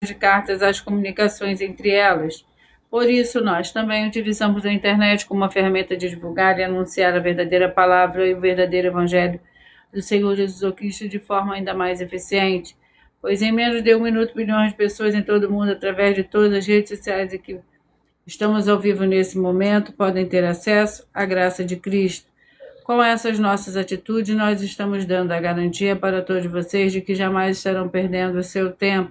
de cartas às comunicações entre elas. Por isso, nós também utilizamos a internet como uma ferramenta de divulgar e anunciar a verdadeira palavra e o verdadeiro evangelho do Senhor Jesus Cristo de forma ainda mais eficiente. Pois em menos de 1 minuto, milhões de pessoas em todo o mundo, através de todas as redes sociais em que estamos ao vivo nesse momento, podem ter acesso à graça de Cristo. Com essas nossas atitudes, nós estamos dando a garantia para todos vocês de que jamais estarão perdendo o seu tempo,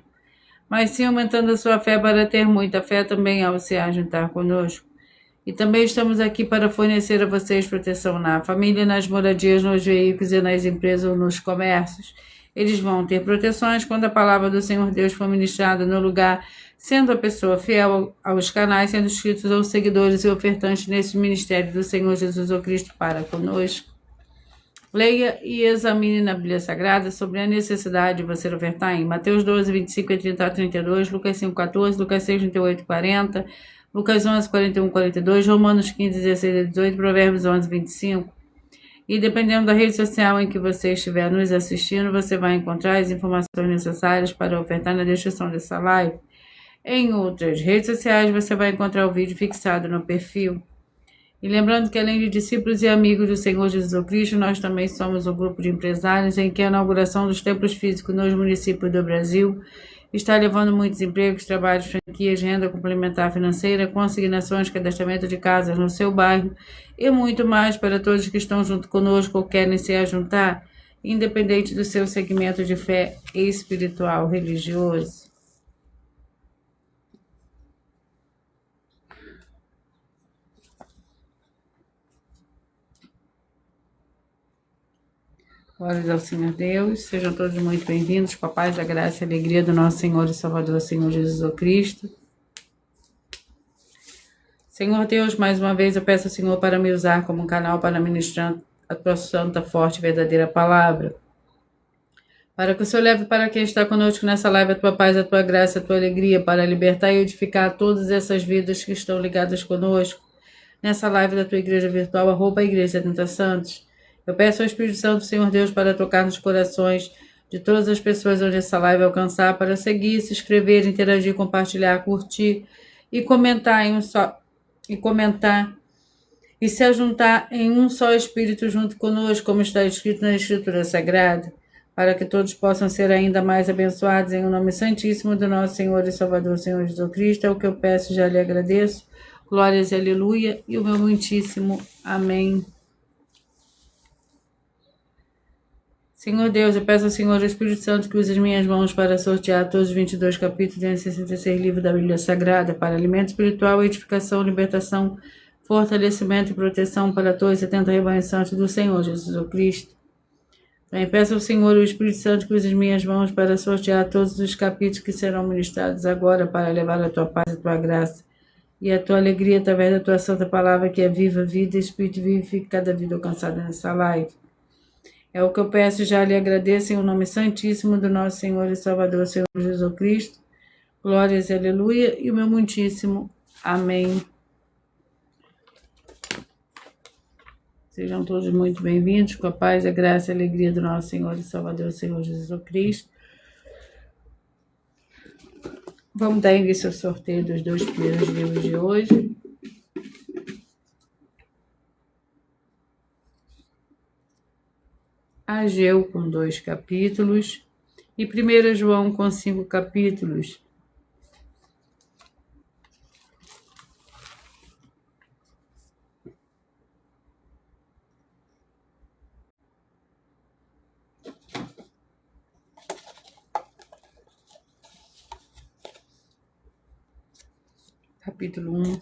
mas sim aumentando a sua fé para ter muita fé também ao se ajuntar conosco. E também estamos aqui para fornecer a vocês proteção na família, nas moradias, nos veículos e nas empresas ou nos comércios. Eles vão ter proteções quando a palavra do Senhor Deus for ministrada no lugar, sendo a pessoa fiel aos canais, sendo inscritos aos seguidores e ofertantes nesse ministério do Senhor Jesus Cristo para conosco. Leia e examine na Bíblia Sagrada sobre a necessidade de você ofertar em Mateus 12, 25 e 30 a 32, Lucas 5, 14, Lucas 6, 38 40, Lucas 11, 41, 42, Romanos 15, 16 e 18, Provérbios 11, 25. E dependendo da rede social em que você estiver nos assistindo, você vai encontrar as informações necessárias para ofertar na descrição dessa live. Em outras redes sociais, você vai encontrar o vídeo fixado no perfil. E lembrando que além de discípulos e amigos do Senhor Jesus Cristo, nós também somos um grupo de empresários em que a inauguração dos templos físicos nos municípios do Brasil está levando muitos empregos, trabalhos, franquias, renda complementar financeira, consignações, cadastramento de casas no seu bairro e muito mais para todos que estão junto conosco ou querem se ajuntar, independente do seu segmento de fé espiritual, religioso. Glórias ao Senhor Deus, sejam todos muito bem-vindos com a paz, a graça e a alegria do nosso Senhor e Salvador, Senhor Jesus Cristo. Senhor Deus, mais uma vez eu peço ao Senhor para me usar como um canal para ministrar a tua santa, forte e verdadeira palavra. Para que o Senhor leve para quem está conosco nessa live a tua paz, a tua graça, a tua alegria, para libertar e edificar todas essas vidas que estão ligadas conosco nessa live da tua igreja virtual, @ Igreja 70 Santos. Eu peço ao Espírito Santo, Senhor Deus, para tocar nos corações de todas as pessoas onde essa live alcançar, para seguir, se inscrever, interagir, compartilhar, curtir e comentar e se ajuntar em um só Espírito junto conosco, como está escrito na Escritura Sagrada, para que todos possam ser ainda mais abençoados em o nome santíssimo do nosso Senhor e Salvador, Senhor Jesus Cristo. É o que eu peço e já lhe agradeço. Glórias e aleluia e o meu muitíssimo amém. Senhor Deus, eu peço ao Senhor o Espírito Santo que use as minhas mãos para sortear todos os 22 capítulos e 66 livros da Bíblia Sagrada para alimento espiritual, edificação, libertação, fortalecimento e proteção para todos os 70 rebanhos santos do Senhor Jesus Cristo. Também peço ao Senhor o Espírito Santo que use as minhas mãos para sortear todos os capítulos que serão ministrados agora para levar a tua paz, a tua graça e a tua alegria através da tua santa palavra que é viva, vida, Espírito vivifica cada vida alcançada nessa live. É o que eu peço e já lhe agradeço em o nome santíssimo do nosso Senhor e Salvador, Senhor Jesus Cristo. Glórias e aleluia e o meu muitíssimo amém. Sejam todos muito bem-vindos com a paz, a graça e a alegria do nosso Senhor e Salvador, Senhor Jesus Cristo. Vamos dar início ao sorteio dos 2 primeiros livros de hoje. Ageu com 2 capítulos e 1 João com 5 capítulos. Capítulo 1.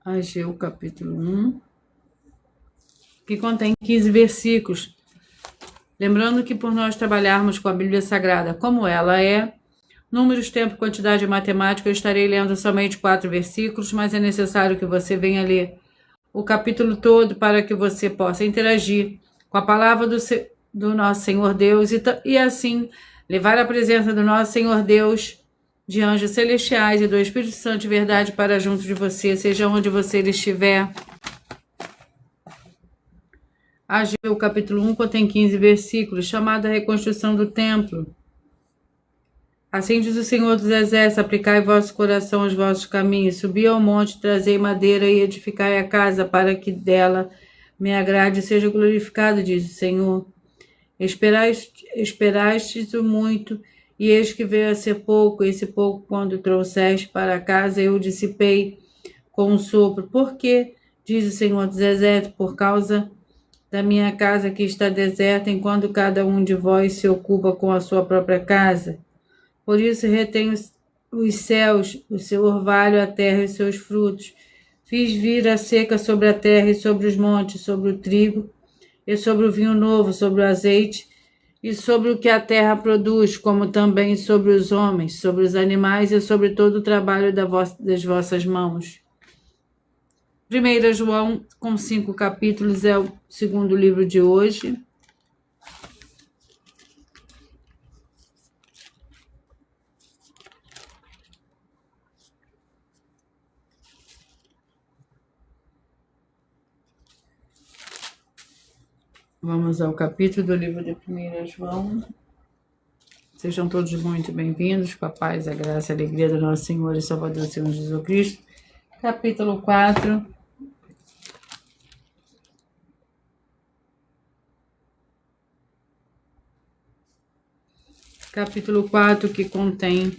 Ageu, capítulo 1. Que contém 15 versículos. Lembrando que por nós trabalharmos com a Bíblia Sagrada como ela é, números, tempo, quantidade e matemática, eu estarei lendo somente 4 versículos, mas é necessário que você venha ler o capítulo todo para que você possa interagir com a palavra do nosso Senhor Deus e assim levar a presença do nosso Senhor Deus, de anjos celestiais e do Espírito Santo de verdade para junto de você, seja onde você estiver. Ageu, capítulo 1, contém 15 versículos, chamado a reconstrução do templo. Assim diz o Senhor dos Exércitos: aplicai vosso coração aos vossos caminhos, subi ao monte, trazei madeira e edificai a casa, para que dela me agrade e seja glorificado, diz o Senhor. Esperastes o muito, e eis que veio a ser pouco, esse pouco quando trouxeste para casa eu dissipei com um sopro. Por quê? Diz o Senhor dos Exércitos: por causa da minha casa que está deserta, enquanto cada um de vós se ocupa com a sua própria casa. Por isso retém os céus, o seu orvalho, a terra e os seus frutos. Fiz vir a seca sobre a terra e sobre os montes, sobre o trigo e sobre o vinho novo, sobre o azeite e sobre o que a terra produz, como também sobre os homens, sobre os animais e sobre todo o trabalho das vossas mãos. 1 João, com 5 capítulos, é o segundo livro de hoje. Vamos ao capítulo do livro de 1 João. Sejam todos muito bem-vindos, com a paz, a graça e a alegria do nosso Senhor e Salvador, Senhor Jesus Cristo. Capítulo 4. Capítulo 4, que contém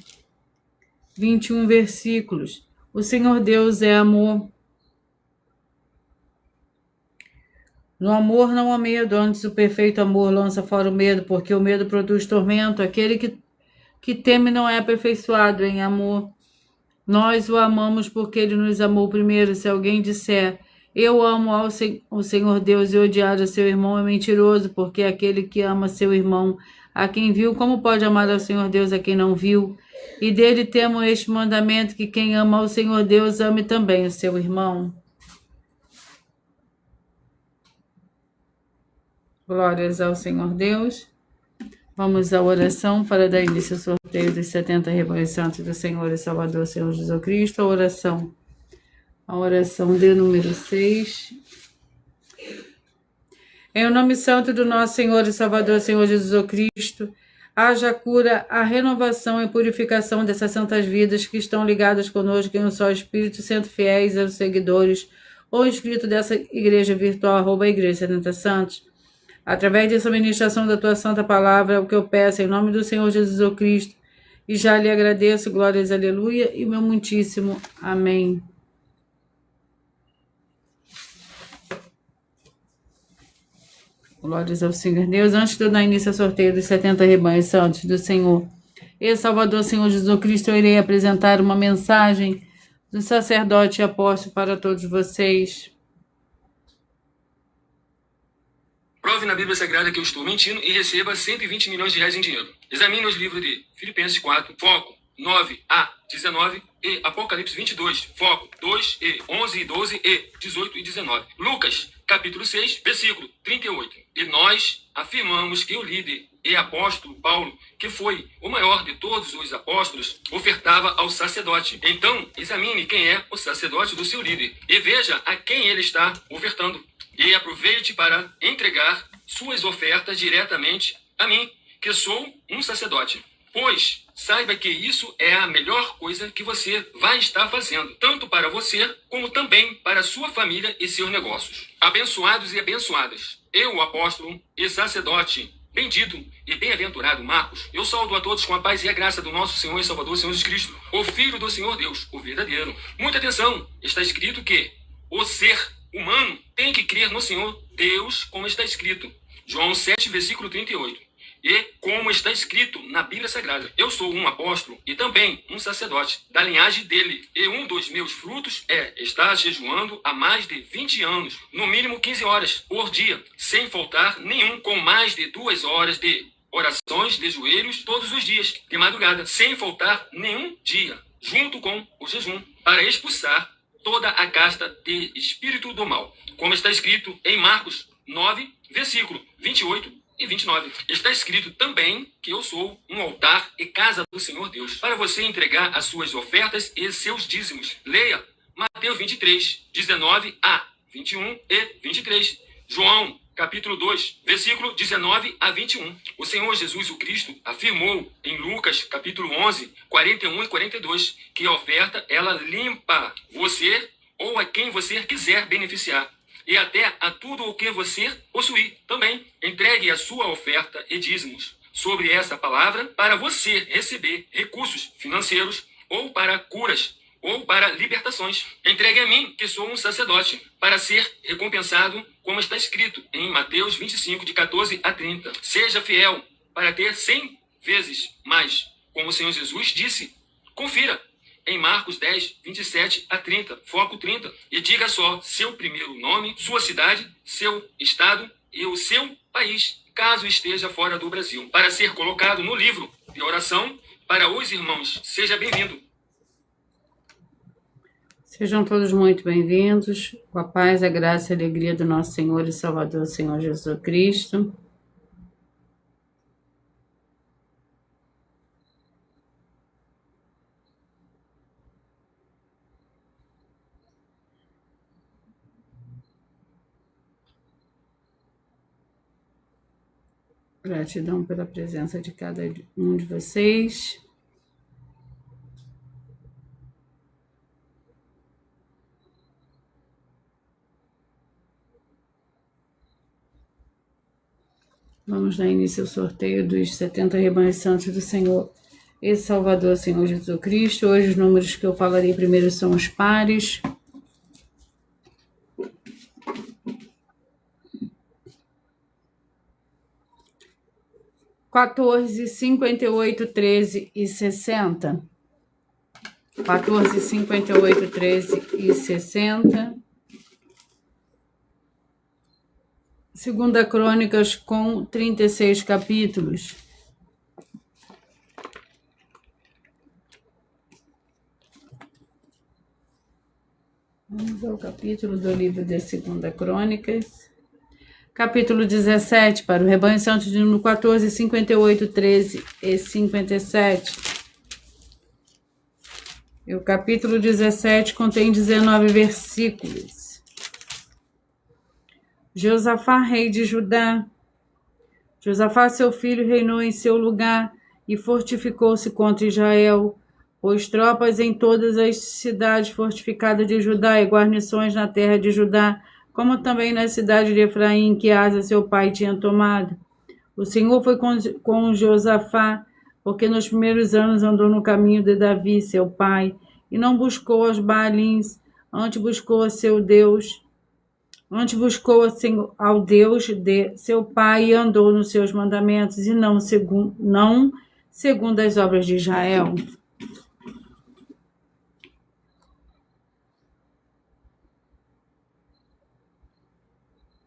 21 versículos. O Senhor Deus é amor. No amor não há medo, antes o perfeito amor lança fora o medo, porque o medo produz tormento. Aquele que teme não é aperfeiçoado em amor. Nós o amamos porque ele nos amou primeiro. Se alguém disser, eu amo o Senhor Deus, e odiar a seu irmão, é mentiroso, porque aquele que ama seu irmão, a quem viu, como pode amar ao Senhor Deus a quem não viu? E dele temo este mandamento, que quem ama ao Senhor Deus, ame também o seu irmão. Glórias ao Senhor Deus. Vamos à oração para dar início ao sorteio dos 70 rebanhos santos do Senhor e Salvador, Senhor Jesus Cristo. A oração de número 6. Em o nome santo do nosso Senhor e Salvador, Senhor Jesus Cristo, haja cura, a renovação e purificação dessas santas vidas que estão ligadas conosco em um só Espírito, sendo fiéis aos seguidores ou inscritos dessa igreja virtual, @igreja 70 Santos. Através dessa ministração da tua santa palavra, é o que eu peço em nome do Senhor Jesus Cristo, e já lhe agradeço, glórias, aleluia, e meu muitíssimo amém. Glórias ao Senhor Deus. Antes de eu dar início ao sorteio dos 70 rebanhos santos do Senhor e Salvador, Senhor Jesus Cristo, eu irei apresentar uma mensagem do sacerdote e apóstolo para todos vocês. Prove na Bíblia Sagrada que eu estou mentindo e receba 120 milhões de reais em dinheiro. Examine os livros de Filipenses 4, foco 9 a 19 e Apocalipse 22, foco 2 e 11 e 12 e 18 e 19. Lucas, capítulo 6, versículo 38. E nós afirmamos que o líder e apóstolo Paulo, que foi o maior de todos os apóstolos, ofertava ao sacerdote. Então, examine quem é o sacerdote do seu líder e veja a quem ele está ofertando. E aproveite para entregar suas ofertas diretamente a mim, que sou um sacerdote. Pois saiba que isso é a melhor coisa que você vai estar fazendo, tanto para você, como também para sua família e seus negócios. Abençoados e abençoadas, eu, o apóstolo e sacerdote, bendito e bem-aventurado Marcos, eu saúdo a todos com a paz e a graça do nosso Senhor e Salvador, Senhor Jesus Cristo, o Filho do Senhor Deus, o verdadeiro. Muita atenção, está escrito que o ser humano tem que crer no Senhor Deus, como está escrito. João 7, versículo 38. E como está escrito na Bíblia Sagrada, eu sou um apóstolo e também um sacerdote da linhagem dele. E um dos meus frutos é estar jejuando há mais de 20 anos, no mínimo 15 horas por dia, sem faltar nenhum, com mais de 2 horas de orações de joelhos todos os dias, de madrugada, sem faltar nenhum dia, junto com o jejum, para expulsar toda a casta de espírito do mal, como está escrito em Marcos 9, versículo 28 e 29. Está escrito também que eu sou um altar e casa do Senhor Deus, para você entregar as suas ofertas e seus dízimos. Leia Mateus 23, 19 a 21 e 23. João, capítulo 2, versículo 19 a 21. O Senhor Jesus o Cristo afirmou em Lucas, capítulo 11, 41 e 42, que a oferta, ela limpa você ou a quem você quiser beneficiar, e até a tudo o que você possuir também. Entregue a sua oferta e dízimos sobre essa palavra para você receber recursos financeiros ou para curas ou para libertações. Entregue a mim, que sou um sacerdote, para ser recompensado, como está escrito em Mateus 25, de 14 a 30. Seja fiel para ter 100 vezes mais, como o Senhor Jesus disse. Confira em Marcos 10, 27 a 30, foco 30, e diga só seu primeiro nome, sua cidade, seu estado e o seu país, caso esteja fora do Brasil, para ser colocado no livro de oração para os irmãos. Seja bem-vindo. Sejam todos muito bem-vindos, com a paz, a graça e a alegria do nosso Senhor e Salvador, Senhor Jesus Cristo. Gratidão pela presença de cada um de vocês. Vamos dar início ao sorteio dos 70 rebanhos santos do Senhor e Salvador, Senhor Jesus Cristo. Hoje os números que eu falarei primeiro são os pares. (14, 58, 13 e 60). 14, 58, 13 e 60. Segunda Crônicas com 36 capítulos. Vamos ao capítulo do livro de Segunda Crônicas. Capítulo 17, para o rebanho santo de número 14, 58, 13 e 57. E o capítulo 17 contém 19 versículos. Josafá, rei de Judá. Josafá, seu filho, reinou em seu lugar e fortificou-se contra Israel. Pôs tropas em todas as cidades fortificadas de Judá e guarnições na terra de Judá, como também na cidade de Efraim, que Asa, seu pai, tinha tomado. O Senhor foi com Josafá, porque nos primeiros anos andou no caminho de Davi, seu pai, e não buscou os Baalins, antes buscou a seu Deus, ao Deus de seu pai, e andou nos seus mandamentos, e não segundo as obras de Israel.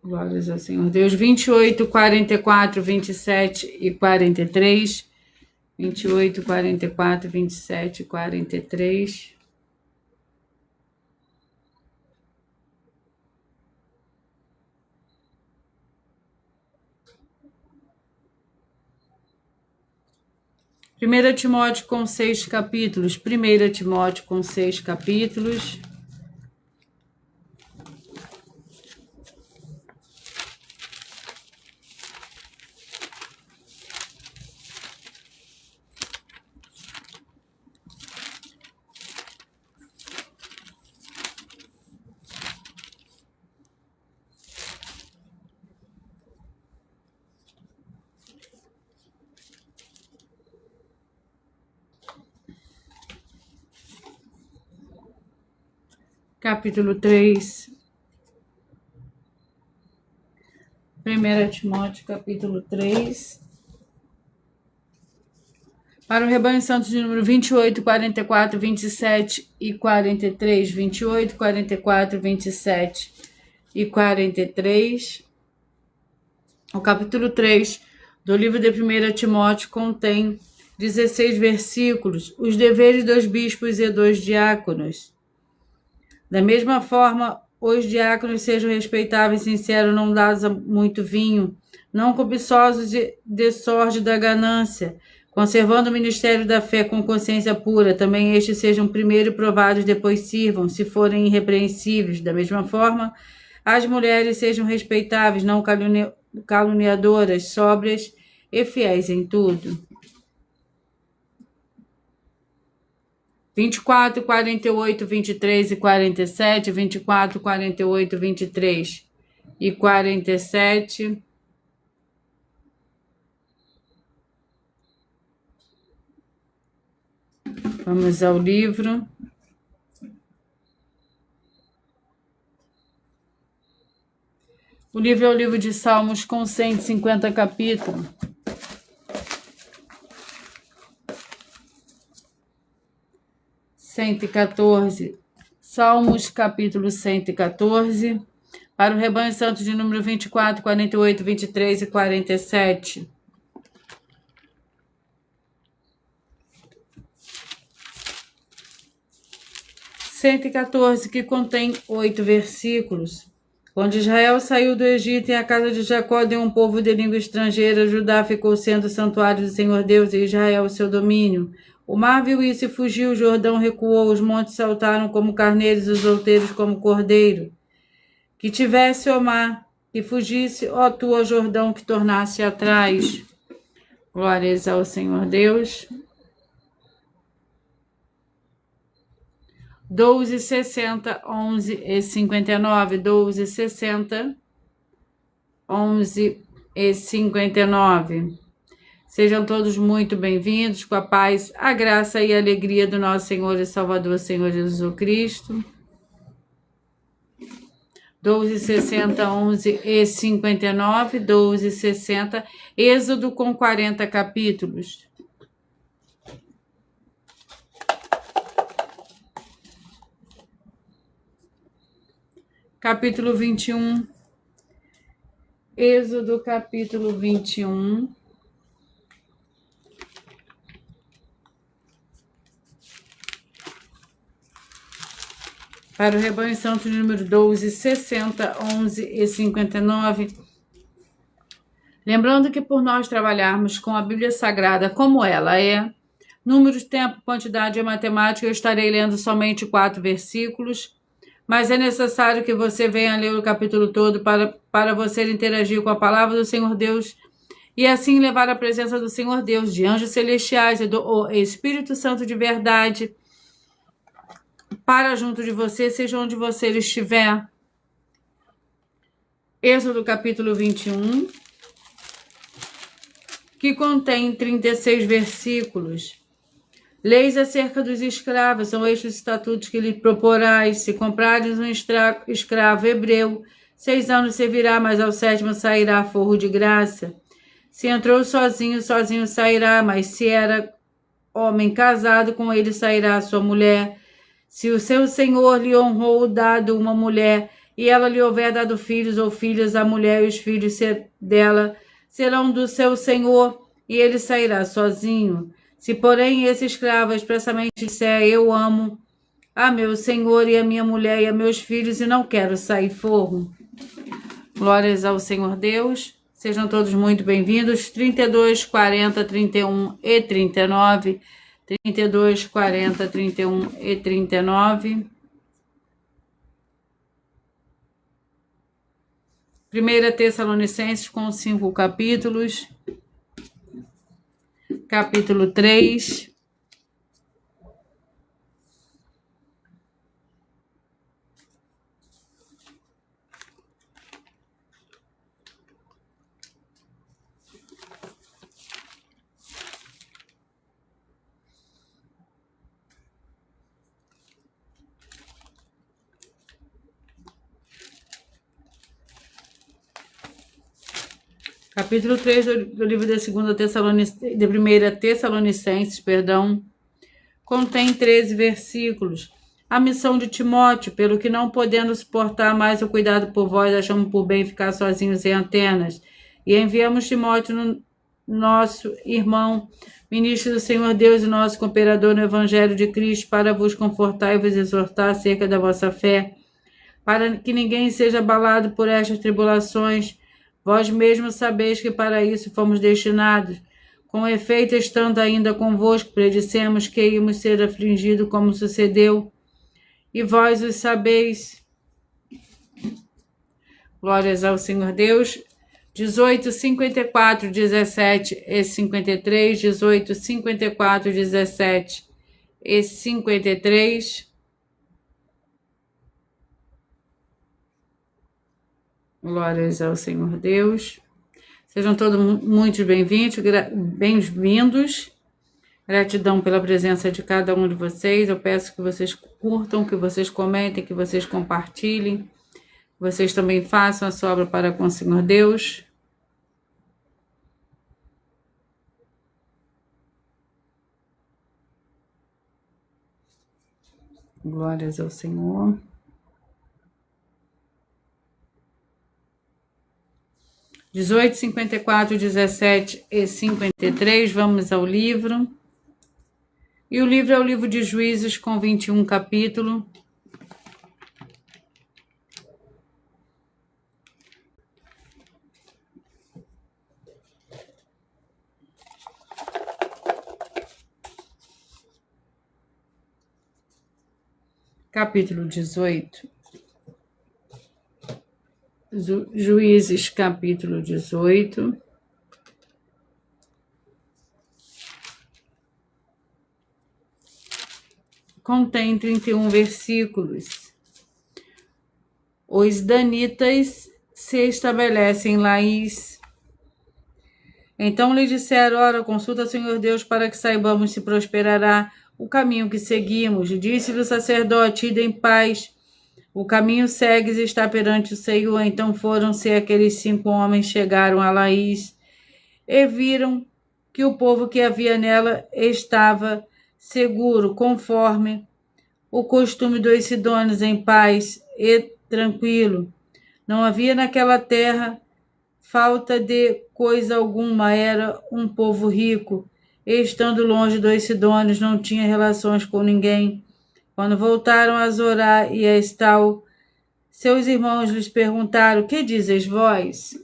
Glórias ao Senhor Deus. 28, 44, 27 e 43. 28, 44, 27 e 43. Primeira Timóteo com 6 capítulos. 1 Timóteo com 6 capítulos. Capítulo 3. 1 Timóteo, capítulo 3. Para o rebanho santo de número 28, 44, 27 e 43. 28, 44, 27 e 43. O capítulo 3 do livro de 1 Timóteo contém 16 versículos. Os deveres dos bispos e dos diáconos. Da mesma forma, os diáconos sejam respeitáveis, sinceros, não dados a muito vinho, não cobiçosos de sorte da ganância, conservando o ministério da fé com consciência pura. Também estes sejam primeiro provados, depois sirvam, se forem irrepreensíveis. Da mesma forma, As mulheres sejam respeitáveis, não caluniadoras, sóbrias e fiéis em tudo. 24, 48, 23 e 47, 24, 48, 23 e 47. Vamos ao livro. O livro é o livro de Salmos com 150 capítulos. Salmos, capítulo 114, para o rebanho santo de número 24, 48, 23 e 47. Que contém 8 versículos. Quando Israel saiu do Egito e a casa de Jacó deu um povo de língua estrangeira, Judá ficou sendo o santuário do Senhor Deus e Israel o seu domínio. O mar viu isso e fugiu, o Jordão recuou, os montes saltaram como carneiros, os outeiros como cordeiro. Que tivesse, ó mar, que fugisse, ó tua Jordão, que tornasse atrás. Glórias ao Senhor Deus. 12, 60, 11 e 59, 12, 60, 11 e 59. Sejam todos muito bem-vindos, com a paz, a graça e a alegria do nosso Senhor e Salvador, Senhor Jesus Cristo. 12, 60, 11 e 59, 12, 60, Êxodo com 40 capítulos. Capítulo 21, Êxodo, capítulo 21. Para o rebanho santo número 12, 60, 11 e 59. Lembrando que por nós trabalharmos com a Bíblia Sagrada como ela é, números, tempo, quantidade e matemática, eu estarei lendo somente 4 versículos. Mas é necessário que você venha ler o capítulo todo para você interagir com a palavra do Senhor Deus e assim levar a presença do Senhor Deus, de anjos celestiais e do Espírito Santo de verdade para junto de você, seja onde você estiver. Êxodo capítulo 21, que contém 36 versículos. Leis acerca dos escravos, são estes estatutos que lhe proporás. Se comprares um escravo hebreu, 6 anos servirá, mas ao 7º sairá forro de graça. Se entrou sozinho, sozinho sairá, mas se era homem casado, com ele sairá a sua mulher. Se o seu senhor lhe honrou dado uma mulher, e ela lhe houver dado filhos ou filhas, a mulher e os filhos dela serão do seu senhor, e ele sairá sozinho. Se, porém, esse escravo expressamente disser, eu amo a meu senhor e a minha mulher e a meus filhos e não quero sair forro. Glórias ao Senhor Deus. Sejam todos muito bem-vindos. 32, 40, 31 e 39. 32, 40, 31 e 39. 1 Tessalonicenses com 5 capítulos. Capítulo 3. Capítulo 3 do livro de 1 Tessalonicenses, contém 13 versículos. A missão de Timóteo, pelo que não podendo suportar mais o cuidado por vós, achamos por bem ficar sozinhos em Atenas. E enviamos Timóteo, nosso irmão, ministro do Senhor Deus e nosso cooperador no Evangelho de Cristo, para vos confortar e vos exortar acerca da vossa fé, para que ninguém seja abalado por estas tribulações. Vós mesmos sabeis que para isso fomos destinados. Com efeito, estando ainda convosco, predissemos que íamos ser afligidos como sucedeu. E vós os sabeis. Glórias ao Senhor Deus. 18, 54, 17 e 53. 18, 54, 17 e 53. Glórias ao Senhor Deus. Sejam todos muito bem-vindos. Gratidão pela presença de cada um de vocês. Eu peço que vocês curtam, que vocês comentem, que vocês compartilhem. Que vocês também façam a sua obra para com o Senhor Deus. Glórias ao Senhor. 18, 54, 17 e 53, vamos ao livro. E o livro é o livro de Juízes, com 21 capítulos. Capítulo 18. Juízes, capítulo 18. Contém 31 versículos. Os danitas se estabelecem em Laís. Então lhe disseram: ora, consulta, Senhor Deus, para que saibamos se prosperará o caminho que seguimos. Disse-lhe o sacerdote: ide em paz. O caminho segues e está perante o Senhor. Então foram-se aqueles 5 homens, chegaram a Laís e viram que o povo que havia nela estava seguro, conforme o costume dos sidônios, em paz e tranquilo. Não havia naquela terra falta de coisa alguma, era um povo rico, e estando longe dos sidônios, não tinha relações com ninguém. Quando voltaram a Zorá e a Estal, seus irmãos lhes perguntaram: que dizes vós?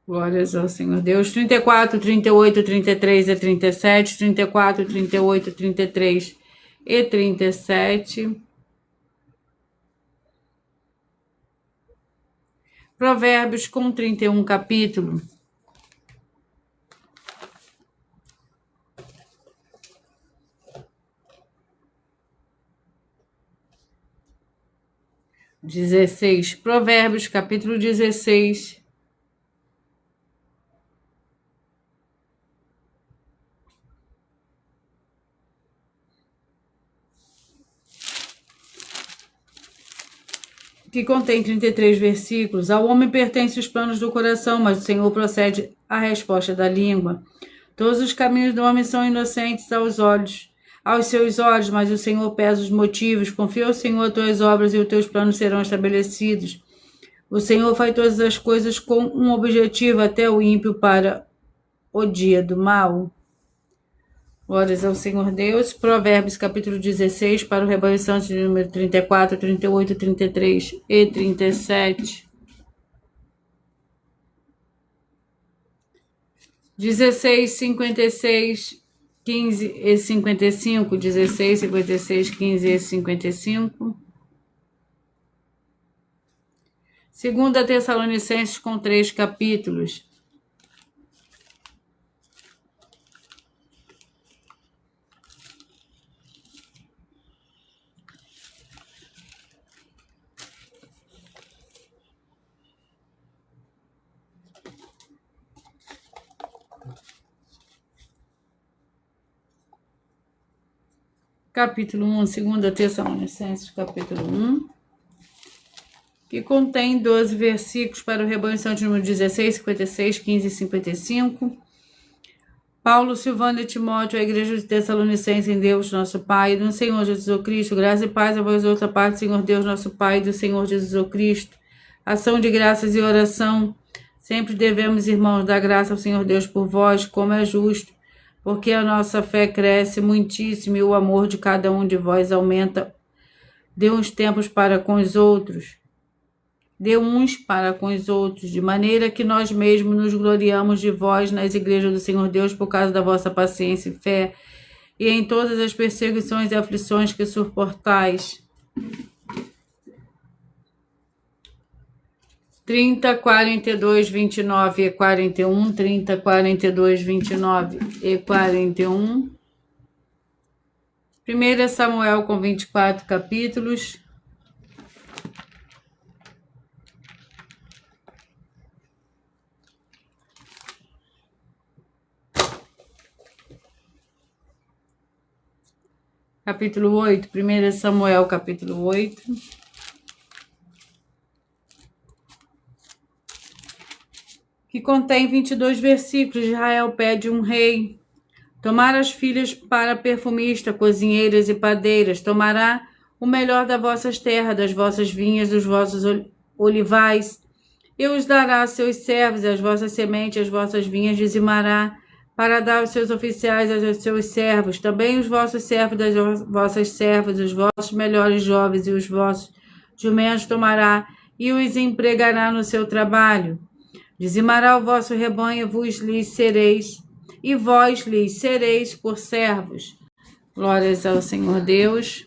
Glórias ao Senhor Deus. 34, 38, 33 e 37. 34, 38, 33 e 37. Provérbios, com 31 capítulo. Provérbios, capítulo 16. Que contém 33 versículos. Ao homem pertencem os planos do coração, mas o Senhor procede à resposta da língua. Todos os caminhos do homem são inocentes aos seus olhos, mas o Senhor pesa os motivos. Confia ao Senhor as tuas obras e os teus planos serão estabelecidos. O Senhor faz todas as coisas com um objetivo, até o ímpio para o dia do mal. Glórias ao Senhor Deus. Provérbios, capítulo 16, para o rebanho santo, de número 34, 38, 33 e 37. 16, 56, 15 e 55. 16, 56, 15 e 55. 2 Tessalonicenses, com 3 capítulos. Capítulo 1, 2 Tessalonicenses, capítulo 1, que contém 12 versículos para o rebanho santo, número 16, 56, 15 e 55. Paulo, Silvano e Timóteo, a igreja de Tessalonicenses, em Deus nosso Pai, e do Senhor Jesus Cristo, graça e paz a vós outra parte, Senhor Deus nosso Pai, e do Senhor Jesus Cristo. Ação de graças e oração. Sempre devemos, irmãos, dar graça ao Senhor Deus por vós, como é justo, porque a nossa fé cresce muitíssimo e o amor de cada um de vós aumenta de uns tempos para com os outros, de maneira que nós mesmos nos gloriamos de vós nas igrejas do Senhor Deus por causa da vossa paciência e fé, e em todas as perseguições e aflições que suportais, 30, 42, 29 e 41, 30, 42, 29 e 41. 1 Samuel com 24 capítulos. Capítulo 8, 1 Samuel, capítulo 8. Que contém 22 versículos. Israel pede um rei. Tomar as filhas para perfumista, cozinheiras e padeiras. Tomará o melhor das vossas terras, das vossas vinhas, dos vossos olivais. E os dará a seus servos, as vossas sementes, as vossas vinhas dizimará, para dar aos seus oficiais, aos seus servos, também os vossos servos das vossas servas, os vossos melhores jovens e os vossos jumentos tomará e os empregará no seu trabalho. Dizimará o vosso rebanho, vós lhes sereis por servos. Glórias ao Senhor Deus.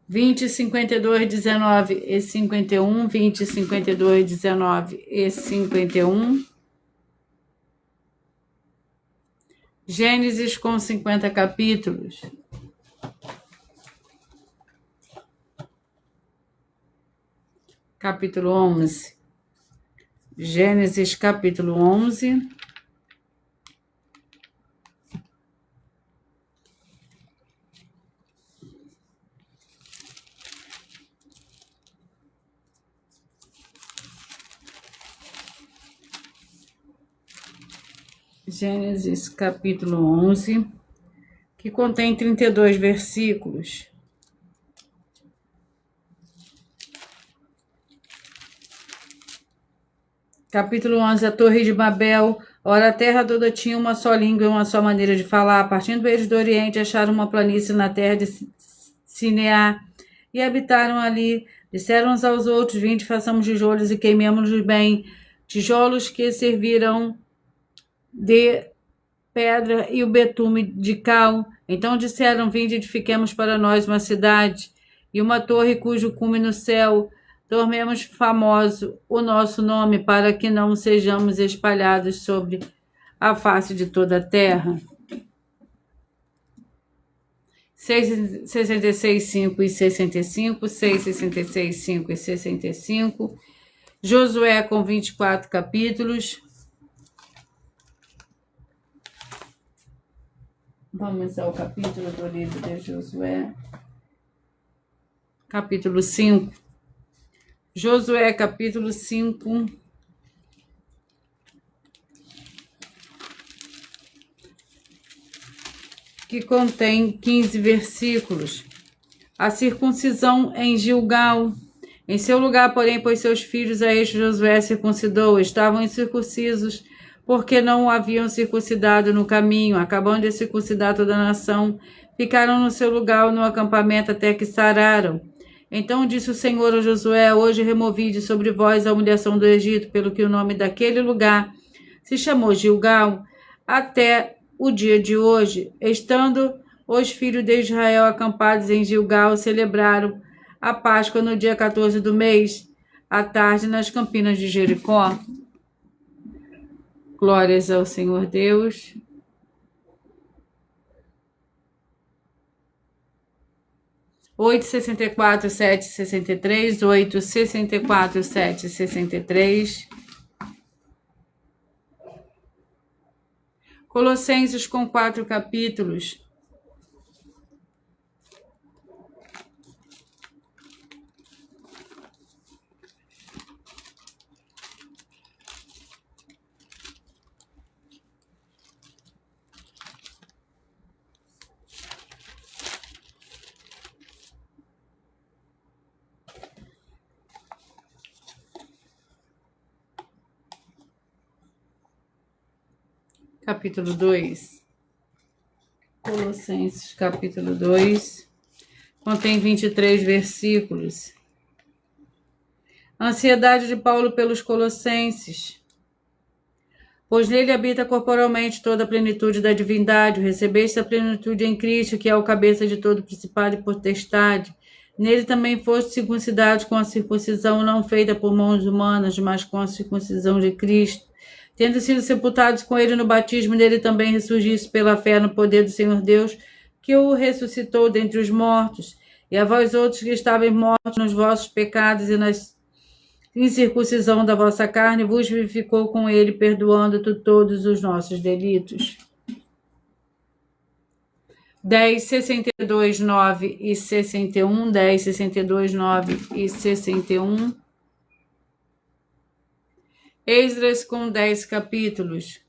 20, 52, 19 e 51, 20, 52, 19 e 51. Gênesis com 50 capítulos. Capítulo 11. Gênesis capítulo 11. Gênesis capítulo 11, que contém 32 versículos. Capítulo 11, a Torre de Babel. Ora, a terra toda tinha uma só língua e uma só maneira de falar. Partindo eles do Oriente, acharam uma planície na terra de Sineá e habitaram ali. Disseram uns aos outros: vinde, façamos tijolos e queimemos-los bem. Tijolos que serviram de pedra e o betume de cal. Então disseram: vinde, edifiquemos para nós uma cidade e uma torre cujo cume no céu. Tornemos famoso o nosso nome, para que não sejamos espalhados sobre a face de toda a terra. 66, 5 e 65, 6, 66, 5 e 65. Josué com 24 capítulos. Vamos ao capítulo do livro de Josué. Capítulo 5. Josué, capítulo 5. Que contém 15 versículos. A circuncisão em Gilgal. Em seu lugar, porém, pôs seus filhos, a este Josué circuncidou. Estavam incircuncisos, porque não o haviam circuncidado no caminho. Acabando de circuncidar toda a nação, ficaram no seu lugar no acampamento até que sararam. Então disse o Senhor a Josué: hoje removi de sobre vós a humilhação do Egito, pelo que o nome daquele lugar se chamou Gilgal, até o dia de hoje. Estando os filhos de Israel acampados em Gilgal, celebraram a Páscoa no dia 14 do mês, à tarde, nas campinas de Jericó. Glórias ao Senhor Deus. 8, 64, 7, 63, 8, 64, 7, 63. Colossenses com 4 capítulos. Capítulo 2. Colossenses, capítulo 2. Contém 23 versículos. Ansiedade de Paulo pelos colossenses. Pois nele habita corporalmente toda a plenitude da divindade, recebeste a plenitude em Cristo, que é o cabeça de todo principado e potestade. Nele também foste circuncidados com a circuncisão não feita por mãos humanas, mas com a circuncisão de Cristo. Tendo sido sepultados com ele no batismo, nele também ressurgiste pela fé no poder do Senhor Deus, que o ressuscitou dentre os mortos. E a vós outros que estáveis mortos nos vossos pecados e nas incircuncisão da vossa carne, vos vivificou com ele, perdoando todos os nossos delitos. 10, 62, 9 e 61, 10, 62, 9 e 61. Esdras com 10 capítulos.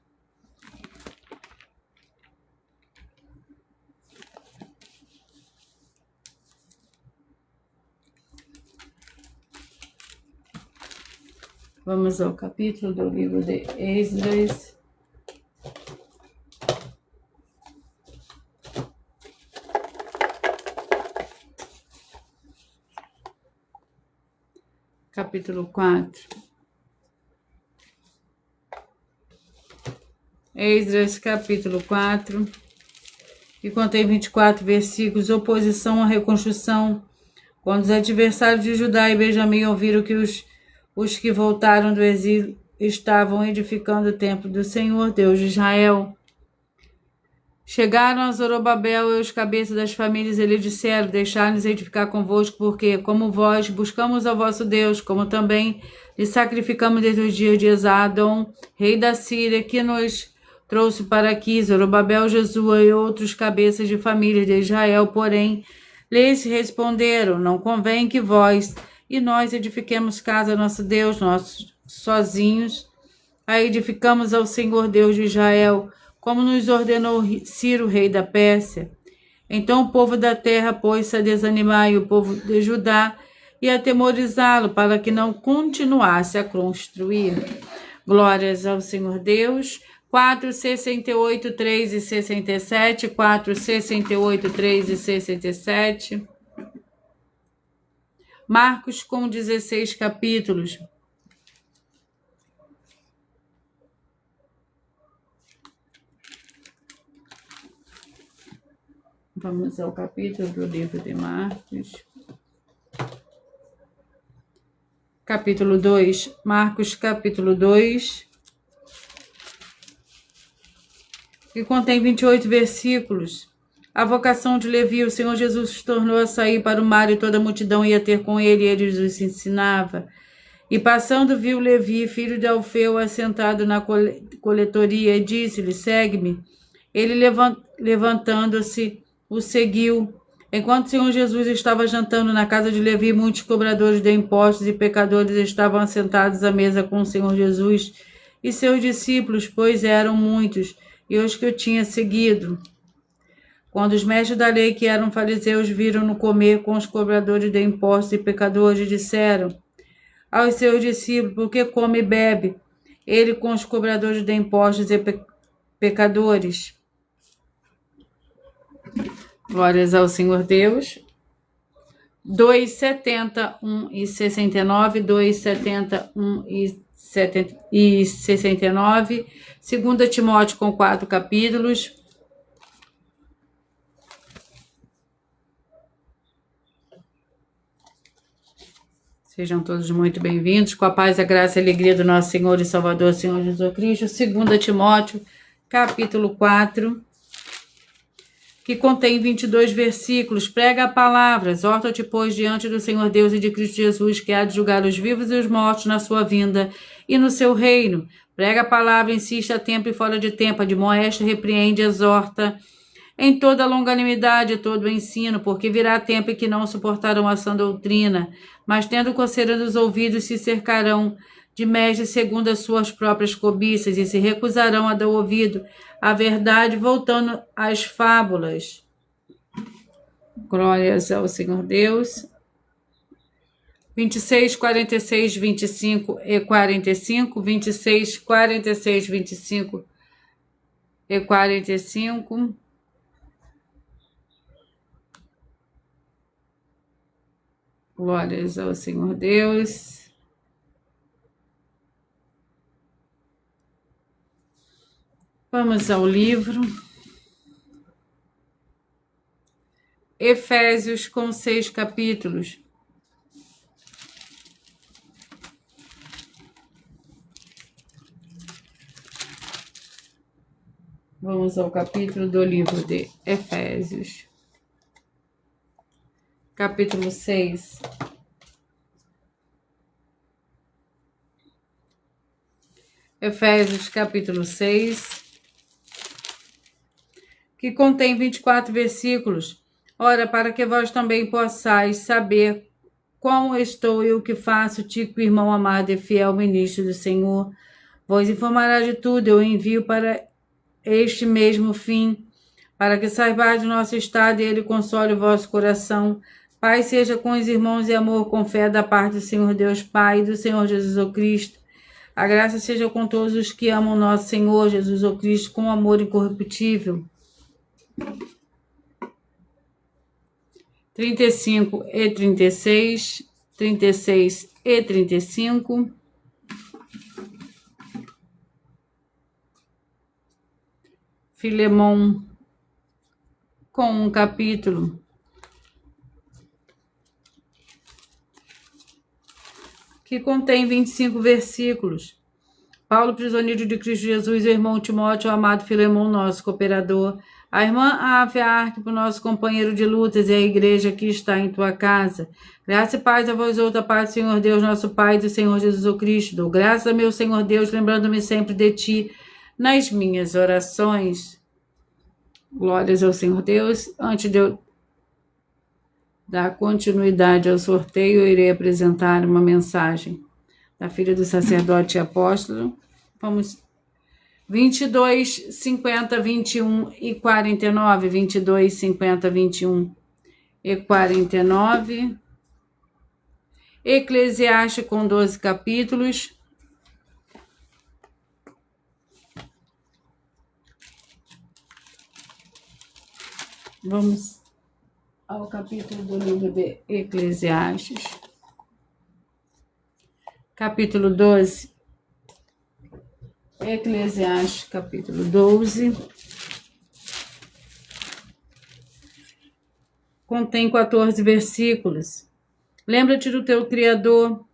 Vamos ao capítulo do livro de Esdras. Capítulo 4. Esdras, capítulo 4, que contém 24 versículos. Oposição à reconstrução. Quando os adversários de Judá e Benjamim ouviram que os que voltaram do exílio estavam edificando o templo do Senhor, Deus de Israel, chegaram a Zorobabel e os cabeças das famílias e lhe disseram: deixai-nos edificar convosco, porque, como vós, buscamos ao vosso Deus, como também lhe sacrificamos desde os dias de Esarhadon, rei da Síria, que nos trouxe para aqui. Zorobabel, Jesua e outros cabeças de família de Israel, porém, lhes responderam: não convém que vós e nós edifiquemos casa a nosso Deus, nós sozinhos a edificamos ao Senhor Deus de Israel, como nos ordenou Ciro, rei da Pérsia. Então o povo da terra pôs-se a desanimar e o povo de Judá e a atemorizá-lo, para que não continuasse a construir. Glórias ao Senhor Deus. 4, 68, 3 e 67, 4, 68, 3 e 67. Marcos com 16 capítulos. Vamos ao capítulo do livro de Marcos. Capítulo 2. Marcos, capítulo 2. Que contém 28 versículos. A vocação de Levi, o Senhor Jesus se tornou a sair para o mar e toda a multidão ia ter com ele e ele os ensinava. E passando viu Levi, filho de Alfeu, assentado na coletoria e disse-lhe: segue-me. Ele levantando-se, o seguiu. Enquanto o Senhor Jesus estava jantando na casa de Levi, muitos cobradores de impostos e pecadores estavam assentados à mesa com o Senhor Jesus e seus discípulos, pois eram muitos, e os que o tinham seguido. Quando os mestres da lei, que eram fariseus, viram-no comer com os cobradores de impostos e pecadores, disseram aos seus discípulos: por que come e bebe ele com os cobradores de impostos e pecadores? Glórias ao Senhor Deus. 2, 70, 1 e 69, 2, 70, 1 e 69. 2 Timóteo com 4 capítulos. Sejam todos muito bem-vindos, com a paz, a graça e a alegria do nosso Senhor e Salvador, Senhor Jesus Cristo. 2 Timóteo, capítulo 4, que contém 22 versículos. Prega a palavra, exorta-te, pois, diante do Senhor Deus e de Cristo Jesus, que há de julgar os vivos e os mortos na sua vinda e no seu reino. Prega a palavra, insiste a tempo e fora de tempo, admoesta, repreende, exorta em toda a longanimidade, todo o ensino, porque virá tempo em que não suportarão a sã doutrina, mas tendo coceira nos ouvidos, se cercarão de mestres segundo as suas próprias cobiças, e se recusarão a dar ouvido à verdade, voltando às fábulas. Glórias ao Senhor Deus. 26, 46, 25 e 45, 26, 46, 25 e 45. Glórias ao Senhor Deus. Vamos ao livro. Efésios, com 6 capítulos. Vamos ao capítulo do livro de Efésios. Capítulo 6. Efésios, capítulo 6, que contém 24 versículos. Ora, para que vós também possais saber como estou e o que faço, Tico, irmão amado e fiel ministro do Senhor, vos informará de tudo. Eu envio para este mesmo fim, para que saibais o nosso estado e ele console o vosso coração. Paz seja com os irmãos e amor com fé da parte do Senhor Deus Pai e do Senhor Jesus Cristo. A graça seja com todos os que amam nosso Senhor Jesus Cristo com amor incorruptível. 35 e 36, 36 e 35. Filemão, com um capítulo. Que contém 25 versículos. Paulo, prisioneiro de Cristo Jesus, o irmão Timóteo, o amado Filemão, nosso cooperador, a irmã Ave, a Arquipo, nosso companheiro de lutas, e a igreja que está em tua casa. Graça e paz a vós outra, paz do Senhor Deus, nosso Pai, e do Senhor Jesus Cristo. Dou graças a meu Senhor Deus, lembrando-me sempre de ti nas minhas orações. Glórias ao Senhor Deus. Antes de eu dar continuidade ao sorteio, eu irei apresentar uma mensagem da filha do sacerdote e apóstolo. Vamos 22, 50, 21 e 49. 22, 50, 21 e 49. Eclesiastes, com 12 capítulos. Vamos ao capítulo do livro de Eclesiastes. Capítulo 12. Eclesiastes, capítulo 12. Contém 14 versículos. Lembra-te do teu Criador.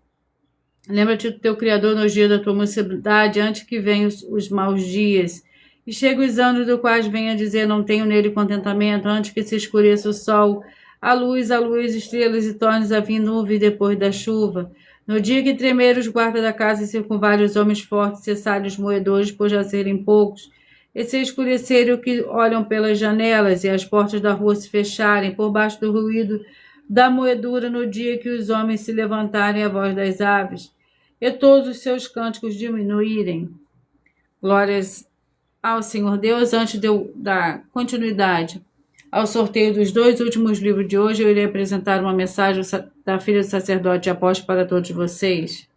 Lembra-te do teu Criador nos dias da tua mocidade, antes que venham os maus dias. E chegam os anos do quais venha dizer, não tenho nele contentamento, antes que se escureça o sol, a luz, estrelas, e tornes a vir nuvem depois da chuva. No dia que tremer os guardas da casa e circunvalem os homens fortes, cessarem os moedores, por já serem poucos, e se escurecerem o que olham pelas janelas, e as portas da rua se fecharem, por baixo do ruído da moedura, no dia que os homens se levantarem à voz das aves, e todos os seus cânticos diminuírem. Glórias ao Senhor Deus. Antes de eu dar continuidade ao sorteio dos 2 últimos livros de hoje, eu irei apresentar uma mensagem da filha do sacerdote e apóstolo para todos vocês.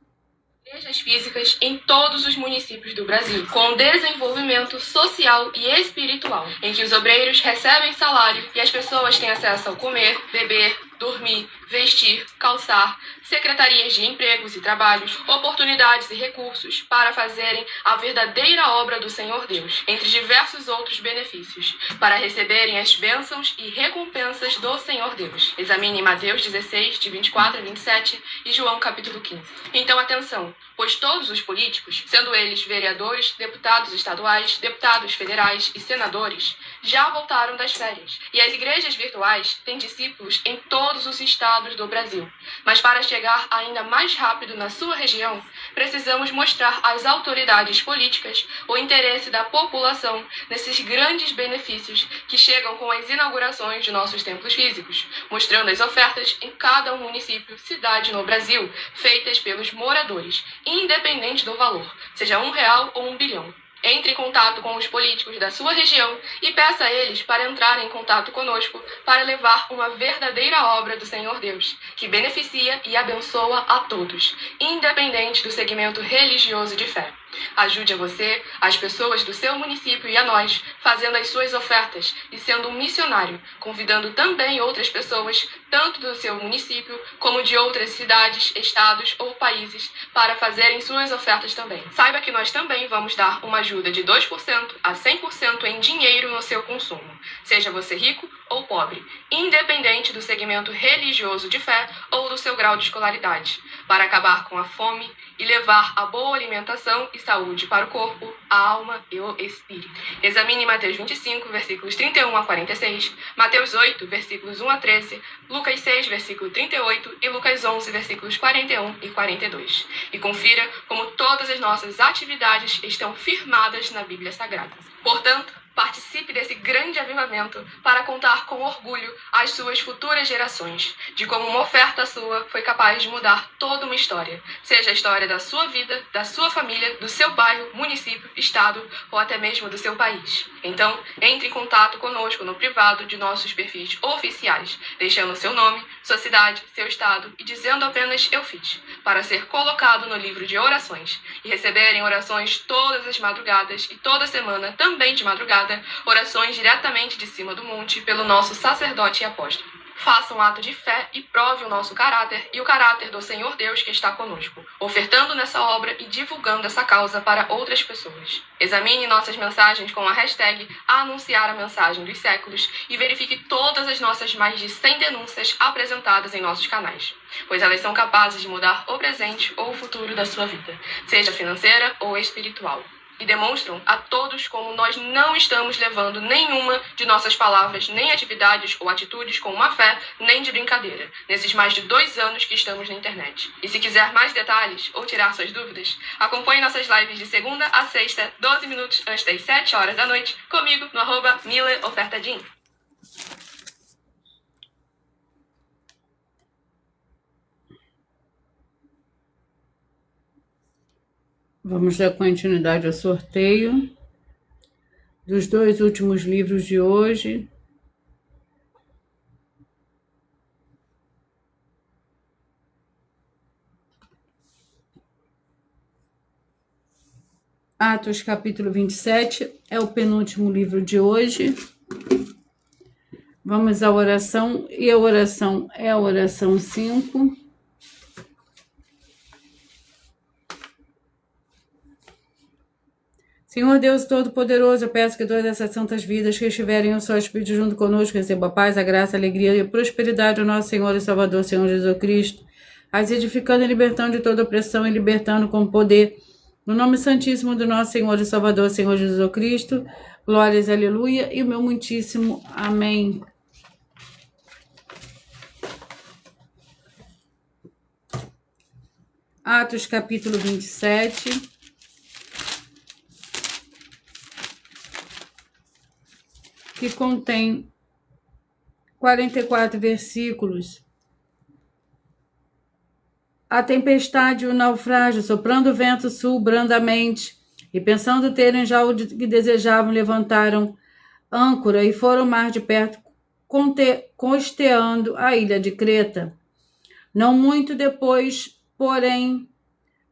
Igrejas físicas em todos os municípios do Brasil, com desenvolvimento social e espiritual, em que os obreiros recebem salário e as pessoas têm acesso ao comer, beber, dormir, vestir, calçar, secretarias de empregos e trabalhos, oportunidades e recursos para fazerem a verdadeira obra do Senhor Deus, entre diversos outros benefícios, para receberem as bênçãos e recompensas do Senhor Deus. Examine Mateus 16, de 24 a 27 e João capítulo 15. Então, atenção, pois todos os políticos, sendo eles vereadores, deputados estaduais, deputados federais e senadores, já voltaram das férias, e as igrejas virtuais têm discípulos em todos os estados do Brasil. Mas para chegar ainda mais rápido na sua região, precisamos mostrar às autoridades políticas o interesse da população nesses grandes benefícios que chegam com as inaugurações de nossos templos físicos, mostrando as ofertas em cada município, cidade no Brasil, feitas pelos moradores, independente do valor, seja R$1 ou R$1 bilhão. Entre em contato com os políticos da sua região e peça a eles para entrarem em contato conosco para levar uma verdadeira obra do Senhor Deus, que beneficia e abençoa a todos, independente do segmento religioso de fé. Ajude a você, as pessoas do seu município e a nós, fazendo as suas ofertas e sendo um missionário, convidando também outras pessoas, tanto do seu município como de outras cidades, estados ou países, para fazerem suas ofertas também. Saiba que nós também vamos dar uma ajuda de 2% a 100% em dinheiro no seu consumo, seja você rico ou pobre, independente do segmento religioso de fé ou do seu grau de escolaridade, para acabar com a fome e levar a boa alimentação e saúde para o corpo, a alma e o espírito. Examine Mateus 25, versículos 31 a 46, Mateus 8, versículos 1 a 13, Lucas 6, versículo 38 e Lucas 11, versículos 41 e 42. E confira como todas as nossas atividades estão firmadas na Bíblia Sagrada. Portanto, participe desse grande avivamento para contar com orgulho às suas futuras gerações, de como uma oferta sua foi capaz de mudar toda uma história, seja a história da sua vida, da sua família, do seu bairro, município, estado ou até mesmo do seu país. Então, entre em contato conosco no privado de nossos perfis oficiais, deixando seu nome, sua cidade, seu estado e dizendo apenas "eu fiz", para ser colocado no livro de orações e receberem orações todas as madrugadas e toda semana, também de madrugada, orações diretamente de cima do monte pelo nosso sacerdote e apóstolo. Faça um ato de fé e prove o nosso caráter e o caráter do Senhor Deus que está conosco, ofertando nessa obra e divulgando essa causa para outras pessoas. Examine nossas mensagens com a hashtag Anunciar a Mensagem dos Séculos e verifique todas as nossas mais de 100 denúncias apresentadas em nossos canais, pois elas são capazes de mudar o presente ou o futuro da sua vida, seja financeira ou espiritual. E demonstram a todos como nós não estamos levando nenhuma de nossas palavras, nem atividades ou atitudes com má fé, nem de brincadeira, nesses mais de 2 anos que estamos na internet. E se quiser mais detalhes ou tirar suas dúvidas, acompanhe nossas lives de segunda a sexta, 12 minutos antes das 7 horas da noite, comigo no @MileOfertadim. Vamos dar continuidade ao sorteio dos 2 últimos livros de hoje. Atos, capítulo 27, é o penúltimo livro de hoje. Vamos à oração, e a oração é a oração 5. Senhor Deus Todo-Poderoso, eu peço que todas essas santas vidas que estiverem em um só Espírito junto conosco recebam a paz, a graça, a alegria e a prosperidade do nosso Senhor e Salvador, Senhor Jesus Cristo, as edificando e libertando de toda opressão e libertando com poder. No nome santíssimo do nosso Senhor e Salvador, Senhor Jesus Cristo, glórias, aleluia, e o meu muitíssimo amém. Atos, capítulo 27. Que contém 44 versículos. A tempestade e o naufrágio, soprando o vento sul brandamente, e pensando terem já o que desejavam, levantaram âncora e foram ao mar de perto, costeando a ilha de Creta. Não muito depois, porém,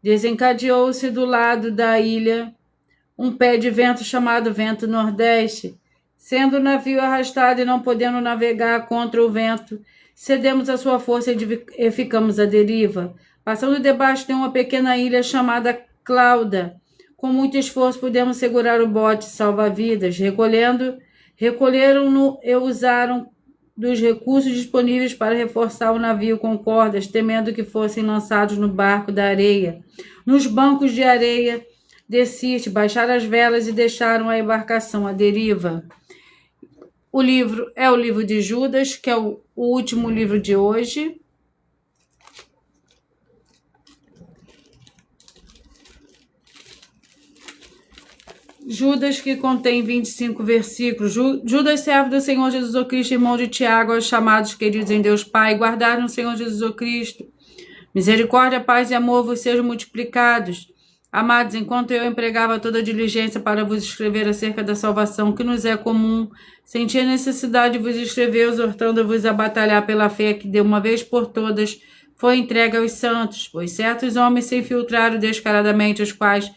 desencadeou-se do lado da ilha um pé de vento chamado vento nordeste. Sendo o navio arrastado e não podendo navegar contra o vento, cedemos a sua força e ficamos à deriva, passando debaixo de uma pequena ilha chamada Clauda. Com muito esforço pudemos segurar o bote salva-vidas. Recolheram-no e usaram dos recursos disponíveis para reforçar o navio com cordas, temendo que fossem lançados no barco da areia. Nos bancos de areia de Sirte, baixaram as velas e deixaram a embarcação à deriva. O livro é o livro de Judas, que é o último livro de hoje. Judas, que contém 25 versículos. Judas, servo do Senhor Jesus Cristo, irmão de Tiago, aos chamados queridos em Deus Pai, guardaram o Senhor Jesus Cristo. Misericórdia, paz e amor vos sejam multiplicados. Amados, enquanto eu empregava toda diligência para vos escrever acerca da salvação que nos é comum, senti a necessidade de vos escrever, exortando-vos a batalhar pela fé que, de uma vez por todas, foi entregue aos santos, pois certos homens se infiltraram descaradamente, os quais,